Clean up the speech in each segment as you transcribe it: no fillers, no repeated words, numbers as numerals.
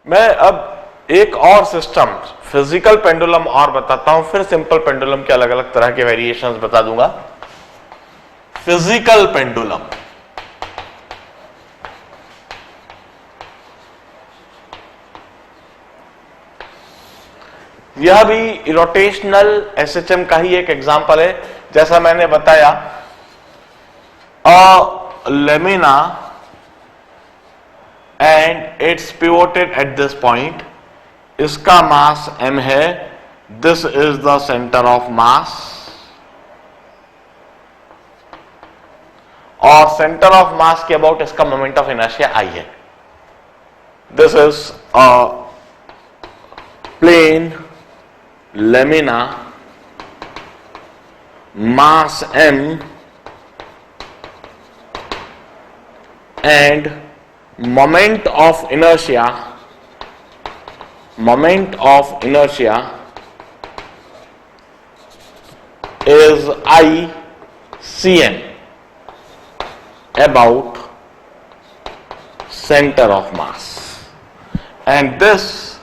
मैं अब एक और सिस्टम फिजिकल पेंडुलम और बताता हूं, फिर सिंपल पेंडुलम के अलग अलग तरह के वेरिएशंस बता दूंगा। फिजिकल पेंडुलम, यह भी रोटेशनल एसएचएम का ही एक एग्जांपल है। जैसा मैंने बताया, a lamina and it's pivoted at this point, इसका मास m है, this is the centre of mass, और सेंटर ऑफ मास के अबाउट इसका मोमेंट ऑफ इनर्शिया I है। This is a plane lamina, mass m and moment of inertia is I cm about center of mass, and this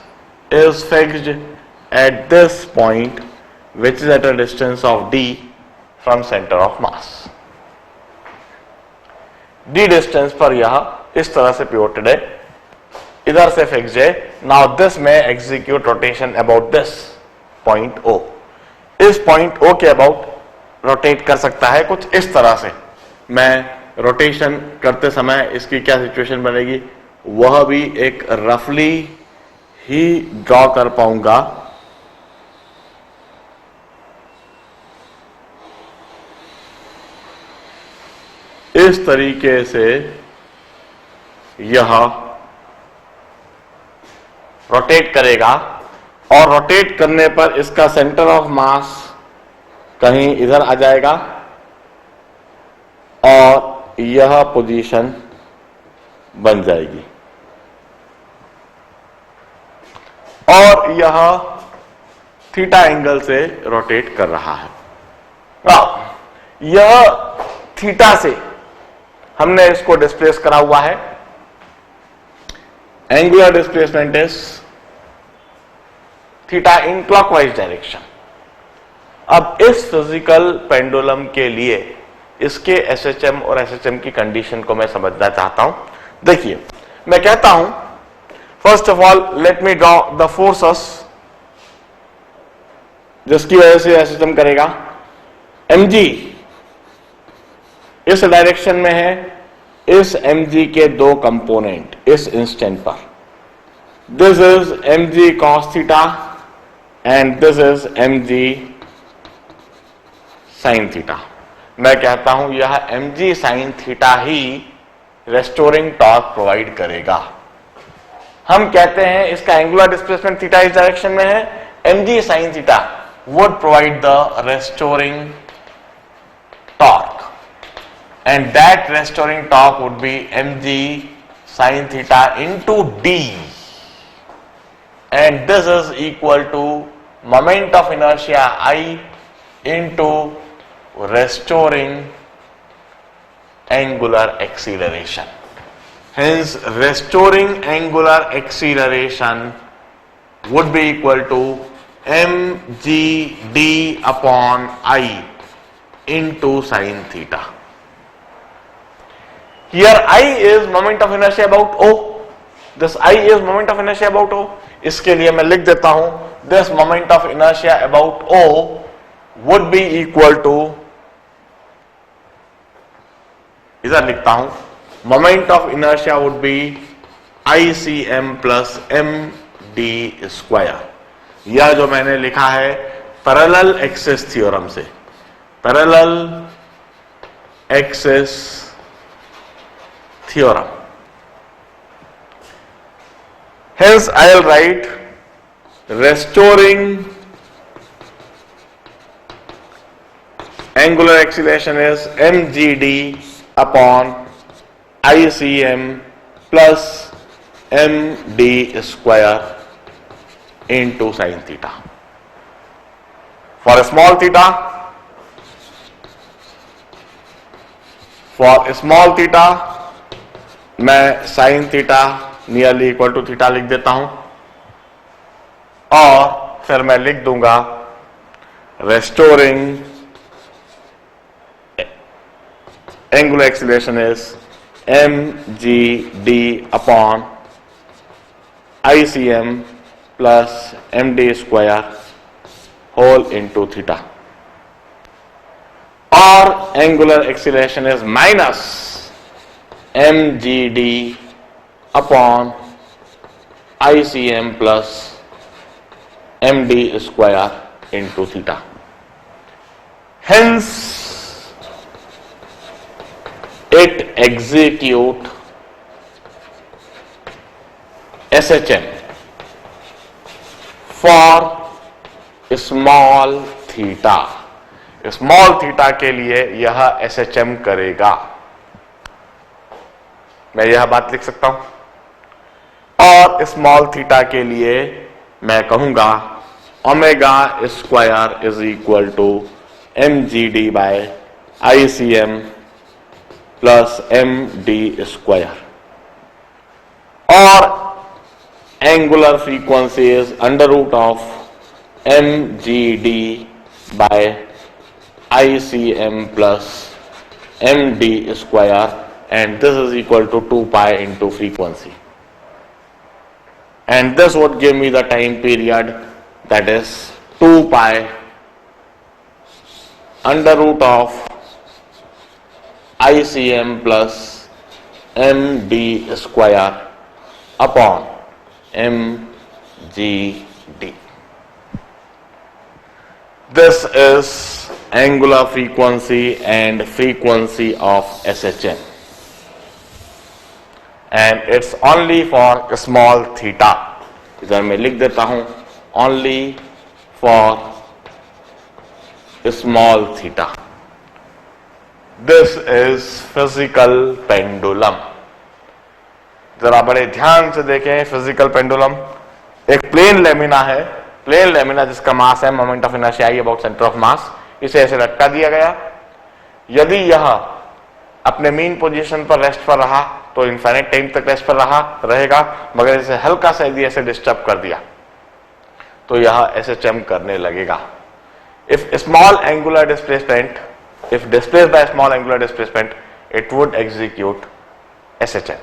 is fixed at this point which is at a distance of d from center of mass। d distance पर यह इस तरह से pivoted है, इधर से fixed है। Now this में execute rotation about this point O, इस पॉइंट O के अबाउट रोटेट कर सकता है कुछ इस तरह से। मैं रोटेशन करते समय इसकी क्या सिचुएशन बनेगी वह भी एक रफली ही ड्रॉ कर पाऊंगा। इस तरीके से यह रोटेट करेगा, और रोटेट करने पर इसका सेंटर ऑफ मास कहीं इधर आ जाएगा, और यह पोजीशन बन जाएगी, और यह थीटा एंगल से रोटेट कर रहा है। यह थीटा से हमने इसको डिस्प्लेस करा हुआ है। Angular displacement is theta in clockwise direction. अब इस फिजिकल पेंडुलम के लिए इसके एसएचएम और एसएचएम की कंडीशन को मैं समझना चाहता हूं। देखिए, मैं कहता हूं first of all let me draw the forces जिसकी वजह से एसएचएम करेगा। mg इस डायरेक्शन में है, इस mg के दो कंपोनेंट इस इंस्टेंट पर, this is mg cos theta and this is mg sin theta. मैं कहता हूं यह mg sin थीटा ही रेस्टोरिंग टॉर्क प्रोवाइड करेगा। हम कहते हैं इसका एंगुलर डिस्प्लेसमेंट थीटा इस डायरेक्शन में है, mg sin theta would provide the restoring torque, and that restoring torque would be mg sin theta into d, and this is equal to moment of inertia I into restoring angular acceleration. Hence restoring angular acceleration would be equal to mg d upon I into sin theta. Here I is moment of inertia about O. This I is moment of inertia about O. इसके लिए मैं लिख देता हूं this moment of inertia about O would be equal to, इधर लिखता हूं moment of inertia would be ICM plus MD square। यह जो मैंने लिखा है पैरेलल एक्सिस थ्योरम से, parallel axis theorem. Hence I'll write restoring angular acceleration is mgd upon ICM plus md square into sin theta. For a small theta, मैं sin theta nearly equal to theta लिख देता हूं और फिर मैं लिख दूंगा restoring angular acceleration is mgd upon ICM plus md square whole into theta, और angular acceleration is minus mgd upon ICM plus md square into theta. Hence it execute SHM for small theta. Small theta के लिए यह SHM करेगा. मैं यह बात लिख सकता हूं, और स्मॉल थीटा के लिए मैं कहूंगा omega square is equal to mgd by ICM plus md square, और angular frequency is under root of mgd by ICM plus md square, and this is equal to 2 pi into frequency, and this would give me the time period that is 2 pi under root of ICM plus md square upon mgd. This is angular frequency and frequency of SHM, and it's only for small theta. इधर मैं लिख देता हूं only for small theta. This is physical pendulum. जरा बड़े ध्यान से देखें फिजिकल पेंडुलम. एक प्लेन लेमिना है, प्लेन लेमिना जिसका मास है moment of inertia about centre of मास. इसे ऐसे लटका दिया गया. यदि यह अपने मीन पोजीशन पर रेस्ट पर रहा तो इनफाइनाइट टाइम तक रेस्ट पर रहेगा, मगर इसे हल्का सा यदि ऐसे डिस्टर्ब कर दिया तो यह SHM करने लगेगा. If small angular displacement, if displaced by small angular displacement, it would execute SHM.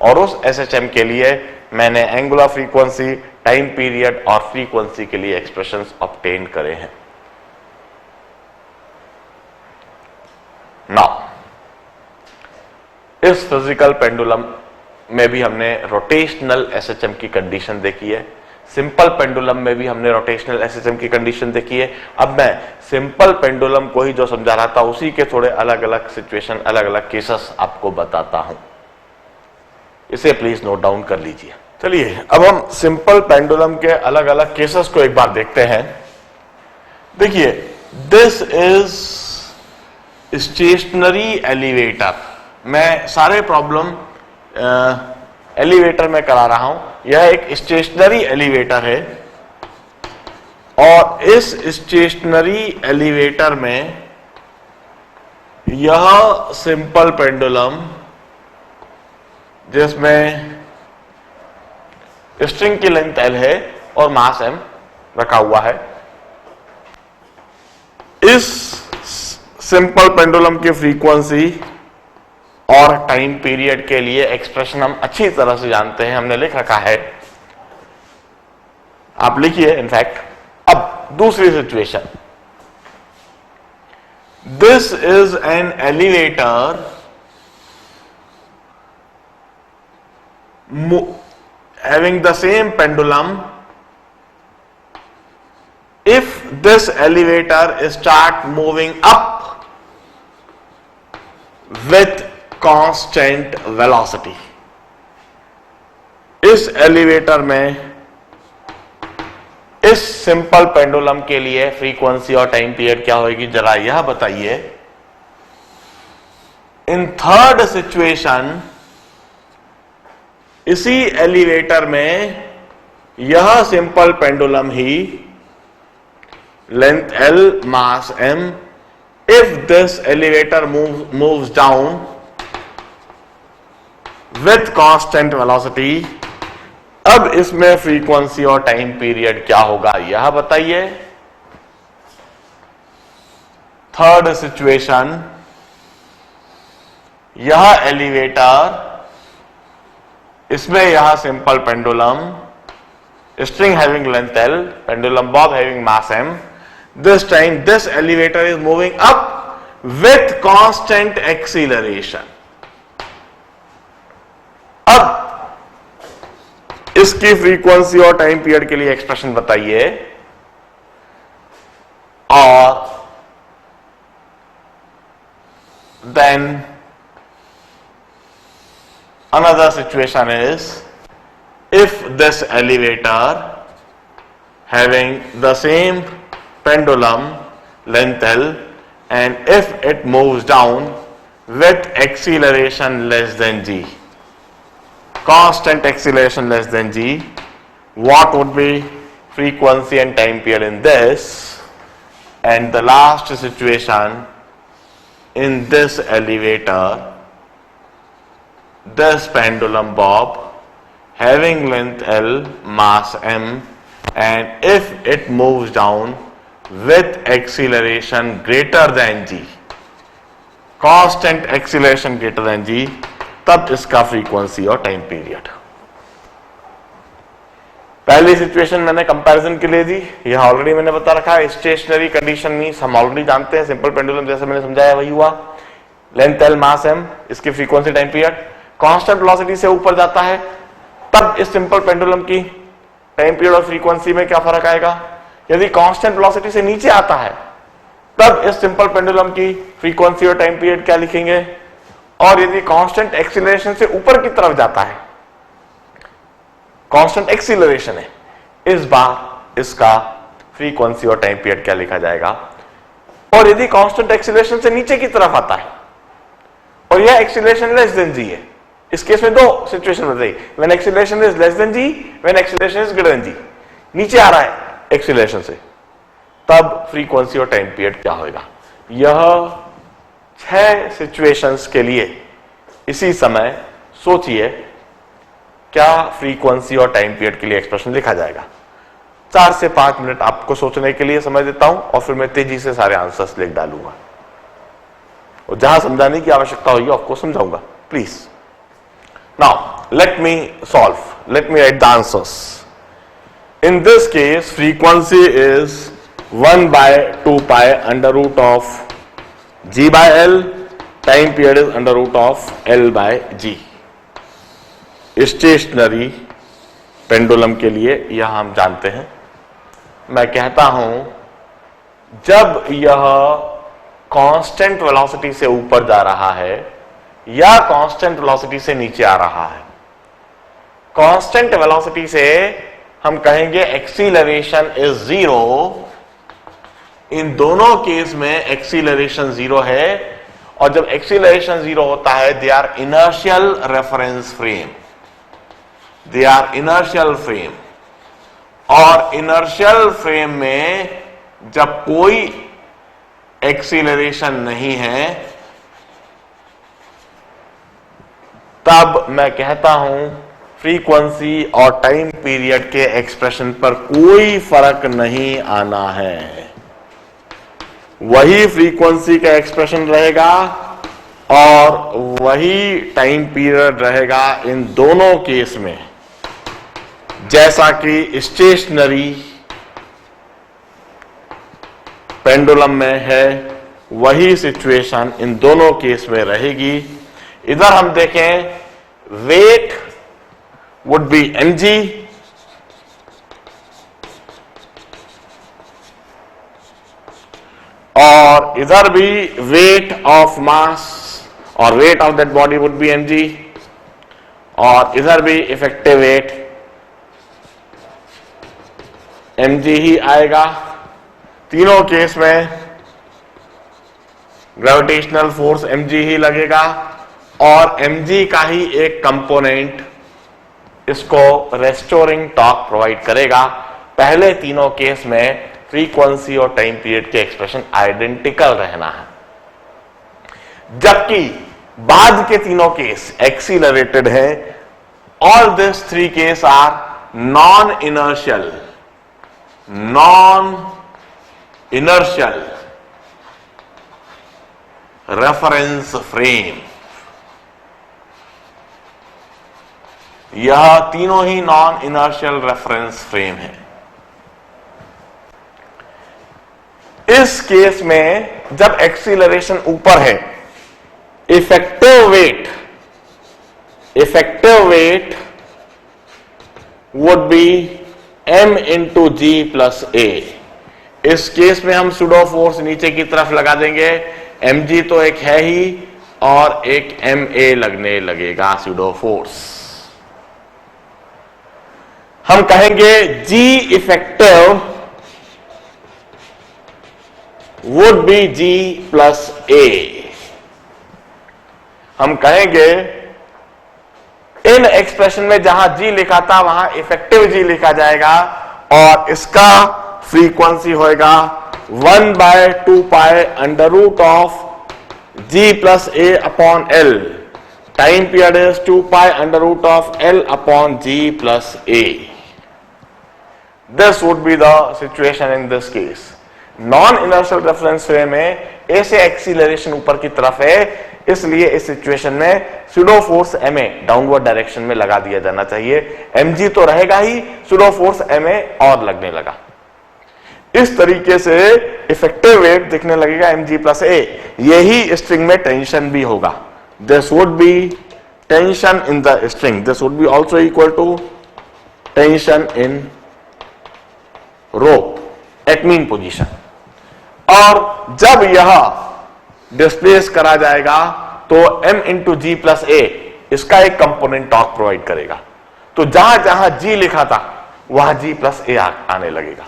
और उस SHM के लिए मैंने एंगुलर फ्रीक्वेंसी, टाइम पीरियड और फ्रीक्वेंसी के लिए एक्सप्रेशंस ऑब्टेन करे हैं. नाउ इस फिजिकल पेंडुलम में भी हमने रोटेशनल SHM की कंडीशन देखी है. सिंपल पेंडुलम में भी हमने रोटेशनल SHM की कंडीशन देखी है. अब मैं सिंपल पेंडुलम को ही जो समझा रहा था उसी के थोड़े अलग अलग सिचुएशन, अलग अलग केसेस आपको बताता हूं. इसे प्लीज नोट डाउन कर लीजिए. चलिए अब हम सिंपल पेंडुलम के अलग अलग केसेस को एक बार देखते हैं. देखिए, दिस इज स्टेशनरी एलिवेटर. मैं सारे प्रॉब्लम एलिवेटर में करा रहा हूं. यह एक स्टेशनरी एलिवेटर है, और इस स्टेशनरी एलिवेटर में यह सिंपल पेंडुलम जिसमें स्ट्रिंग की लेंथ L है और मास m रखा हुआ है, इस सिंपल पेंडुलम की फ्रीक्वेंसी और टाइम पीरियड के लिए एक्सप्रेशन हम अच्छी तरह से जानते हैं, हमने लिख रखा है. आप लिखिए. इनफैक्ट अब दूसरी situation, this is an elevator having the same pendulum. If this elevator start moving up with constant velocity, इस एलिवेटर में इस सिंपल पेंडुलम के लिए फ्रीक्वेंसी और टाइम पीरियड क्या होगी, जरा यह बताइए. इन थर्ड सिचुएशन, इसी एलिवेटर में यह simple pendulum he length L, mass m, if this elevator moves down with constant velocity, अब इसमें फ्रीक्वेंसी और टाइम पीरियड क्या होगा यह बताइए। थर्ड सिचुएशन, यह एलिवेटर, इसमें यह simple pendulum, string having length L, pendulum bob having mass M. This time this elevator is moving up with constant acceleration. अब इसकी फ्रीक्वेंसी और टाइम पीरियड के लिए एक्सप्रेशन बताइए। और then another situation is, if this elevator having the same pendulum length L and if it moves down with acceleration less than g, constant acceleration less than g, what would be frequency and time period in this? And the last situation, in this elevator, this pendulum bob having length L, mass M, and if it moves down with acceleration greater than g, constant acceleration greater than g, तब इसका frequency और time period. पहली situation मैंने comparison के लिए दी, यह already मैंने बता रखा है। स्टेशनरी कंडीशन मींस हम ऑलरेडी जानते हैं, सिंपल पेंडुलम जैसे मैंने समझाया वही हुआ। लेंथ L, मास M, इसकी frequency time period. Constant velocity से ऊपर जाता है तब इस सिंपल पेंडुलम की टाइम पीरियड और फ्रीक्वेंसी में क्या फर्क आएगा। यदि कांस्टेंट वेलोसिटी से नीचे आता है तब इस सिंपल पेंडुलम की फ्रीक्वेंसी और टाइम पीरियड क्या लिखेंगे। और यदि कांस्टेंट एक्सीलरेशन से ऊपर की तरफ जाता है, कांस्टेंट एक्सीलरेशन है, इस बार इसका फ्रीक्वेंसी और टाइम पीरियड क्या लिखा जाएगा। और यदि कांस्टेंट एक्सीलरेशन से नीचे की तरफ आता है और यह एक्सीलरेशन लेस देन जी है, इस केस में दो सिचुएशन बताई, when acceleration is less than g, when acceleration is greater than g, नीचे आ रहा है एक्सीलरेशन से, तब फ्रीक्वेंसी और टाइम पीरियड क्या होगा। यह 6 सिचुएशंस के लिए इसी समय सोचिए क्या फ्रीक्वेंसी और टाइम पीरियड के लिए एक्सप्रेशन लिखा जाएगा। 4 से 5 मिनट आपको सोचने के लिए समय देता हूं और फिर मैं तेजी से सारे आंसर्स लिख डालूंगा और जहां समझाने की आवश्यकता होगी आपको समझाऊंगा, please. Now let me solve, let me write the answers. In this case frequency is 1/2 pi under root of g by L, time period is under root of L by G। Stationary pendulum के लिए यह हम जानते हैं। मैं कहता हूं जब यह कांस्टेंट वेलोसिटी से ऊपर जा रहा है या कांस्टेंट वेलोसिटी से नीचे आ रहा है। कांस्टेंट वेलोसिटी से हम कहेंगे एक्सीलरेशन इज 0, इन दोनों केस में एक्सीलरेशन 0 है। और जब एक्सीलरेशन 0 होता है, they are inertial reference frame, they are inertial frame. और इनर्शियल फ्रेम में जब कोई एक्सीलरेशन नहीं है तब मैं कहता हूं फ्रीक्वेंसी और टाइम पीरियड के एक्सप्रेशन पर कोई फर्क नहीं आना है, वही फ्रीक्वेंसी का एक्सप्रेशन रहेगा और वही टाइम पीरियड रहेगा इन दोनों केस में। जैसा कि स्टेशनरी पेंडुलम में है वही सिचुएशन इन दोनों केस में रहेगी। इधर हम देखें, वेट वुड बी mg और इधर भी वेट ऑफ मास और weight of that body would be mg और इधर भी इफेक्टिव वेट mg ही आएगा। तीनों केस में ग्रेविटेशनल फोर्स mg ही लगेगा और mg का ही एक कंपोनेंट इसको रेस्टोरिंग टॉर्क प्रोवाइड करेगा। पहले तीनों केस में फ्रीक्वेंसी और टाइम पीरियड के एक्सप्रेशन आइडेंटिकल रहना है, जबकि बाद के तीनों केस एक्सीलरेटेड है। All this 3 case are non inertial reference frame. यह तीनों ही नॉन इनर्शियल रेफरेंस फ्रेम है। इस केस में जब एक्सीलरेशन ऊपर है, effective weight would be m into g plus a. इस केस में हम सुडो फोर्स नीचे की तरफ लगा देंगे, mg तो एक है ही और एक ma लगने लगेगा सुडो फोर्स। हम कहेंगे g effective would be g plus a। हम कहेंगे इन एक्सप्रेशन में जहां g लिखा था वहां इफेक्टिव g लिखा जाएगा और इसका फ्रीक्वेंसी होएगा 1/2 pi under root of g plus a upon l। Time period is 2 pi under root of l upon g plus a। This would be the situation in this case. Non inertial reference frame में A से acceleration ऊपर की तरफ है, इसलिए इस situation में pseudo force ma downward direction में लगा दिया जाना चाहिए। mg तो रहेगा ही, सुडो फोर्स ma और लगने लगा। इस तरीके से इफेक्टिव वेट दिखने लगेगा mg प्लस a। यही स्ट्रिंग में टेंशन भी होगा। This would be tension in the string. This would be also equal to tension in rope at mean position. और जब यह डिस्प्लेस करा जाएगा तो m into g plus a इसका एक कंपोनेंट टॉर्क प्रोवाइड करेगा। तो जहां जहां g लिखा था वहां g प्लस ए आने लगेगा।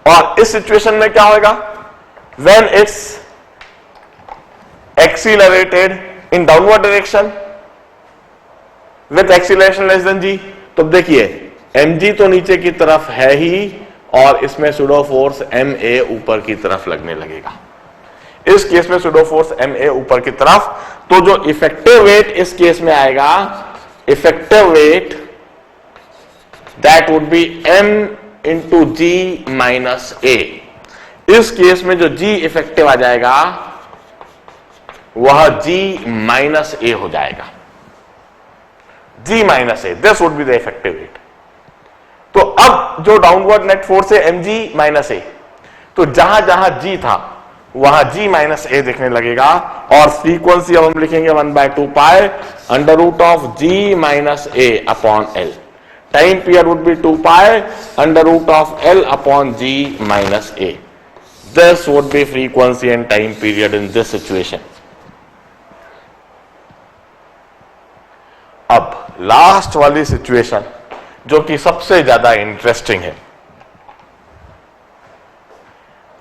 और इस सिचुएशन में क्या होगा? When it's accelerated in downward direction with acceleration less than g, तो देखिए mg तो नीचे की तरफ है ही और इसमें सुडो फोर्स ma ऊपर की तरफ लगने लगेगा। इस केस में सुडो फोर्स ma ऊपर की तरफ, तो जो इफेक्टिव वेट इस केस में आएगा, effective weight that would be m into g minus a. इस केस में जो g इफेक्टिव आ जाएगा वह g माइनस ए हो जाएगा। g minus a, this would be the effective weight. तो अब जो डाउनवर्ड नेट फोर्स है mg माइनस ए, तो जहां जहां g था वहां g माइनस ए दिखने लगेगा और फ्रीक्वेंसी अब हम लिखेंगे 1/2 pi under root of g minus a upon l। Time period would be 2 pi under root of l upon g minus a. This would be frequency and time period in this situation. अब last वाली situation जो कि सबसे ज्यादा interesting है।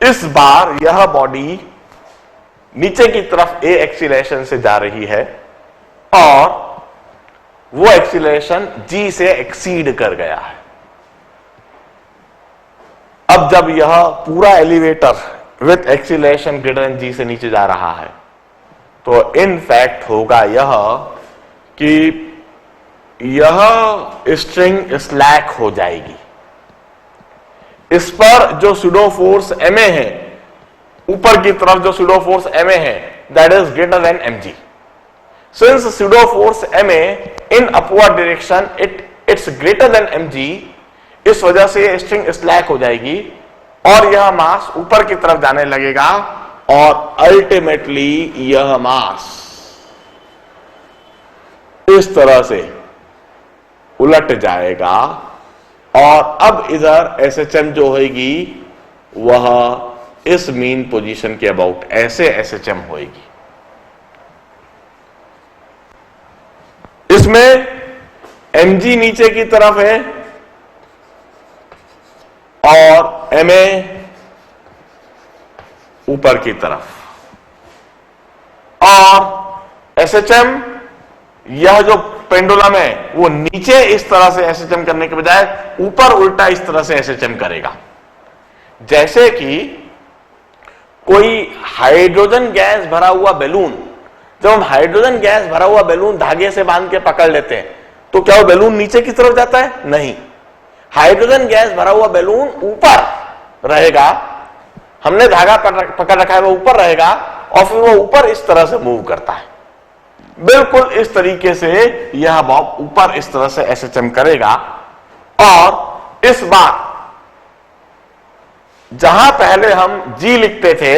इस बार यह body नीचे की तरफ ए एक्सीलरेशन से जा रही है और वो एक्सीलरेशन g से एक्सीड कर गया है। अब जब यह पूरा elevator with acceleration greater than g से नीचे जा रहा है तो इन फैक्ट होगा यह कि यह स्ट्रिंग स्लैक हो जाएगी। इस पर जो सुडो फोर्स ma है, ऊपर की तरफ जो सुडो फोर्स ma है, that is greater than mg। Since pseudo force ma in upward direction it's greater than mg, इस वजह से स्ट्रिंग स्लैक हो जाएगी और यह मास ऊपर की तरफ जाने लगेगा और अल्टीमेटली यह मास इस तरह से उलट जाएगा और अब इधर SHM जो होगी वह इस मीन पोजीशन के अबाउट ऐसे SHM होगी। इसमें mg नीचे की तरफ है और ma ऊपर की तरफ, और SHM यह जो पेंडुलम है वो नीचे इस तरह से SHM करने के बजाय ऊपर उल्टा इस तरह से SHM करेगा। जैसे कि कोई हाइड्रोजन गैस भरा हुआ बैलून, जब हम हाइड्रोजन गैस भरा हुआ बैलून धागे से बांध के पकड़ लेते हैं तो क्या वो बैलून नीचे की तरफ जाता है? नहीं, हाइड्रोजन गैस भरा हुआ बैलून ऊपर रहेगा, हमने धागा पकड़ रखा है वो ऊपर रहेगा और फिर वो ऊपर इस तरह से मूव करता है। बिल्कुल इस तरीके से यह बॉब ऊपर इस तरह से एसएचएम करेगा और इस बार जहां पहले हम G लिखते थे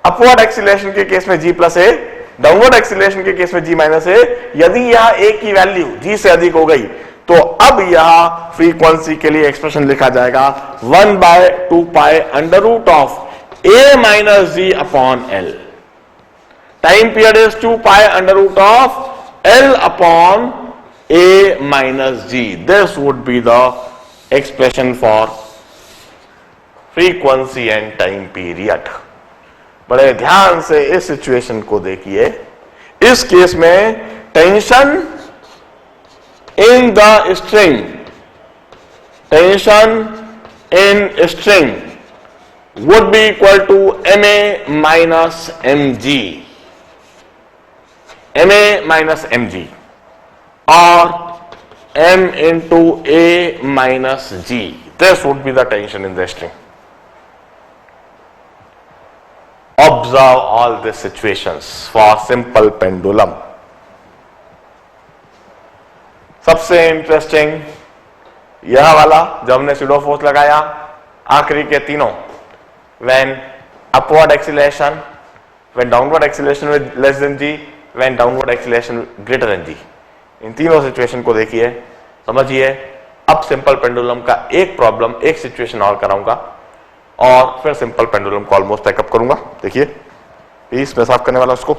अपवर्ड एक्सीलरेशन के केस में G प्लस ए, डाउनवर्ड एक्सीलरेशन के केस में G माइनस ए, यदि यह ए की वैल्यू G से अधिक हो गई तो अब यह फ्रीक्वेंसी के लिए एक्सप्रेशन लिखा जाएगा 1/2 pi under root of a minus G upon L. Time period is 2 pi under root of L upon a minus G। This would be the expression for frequency and time period. बड़े ध्यान से इस situation को देखिए। इस case में tension in the string, tension in string would be equal to ma minus mg, ma minus mg or m into a minus g. This would be the tension in the string. Observe all these situations for simple pendulum. सबसे interesting यह वाला जब हमने pseudo force लगाया, आखिरी के तीनों, when upward acceleration, when downward acceleration less than G, when downward acceleration greater than G, इन तीनों सिचुएशन को देखिए, समझिए। अब सिंपल पेंडुलम का एक प्रॉब्लम, एक सिचुएशन और कराऊंगा और फिर सिंपल पेंडुलम को ऑलमोस्ट पैकअप करूंगा। देखिए, प्लीज मैं साफ करने वाला उसको।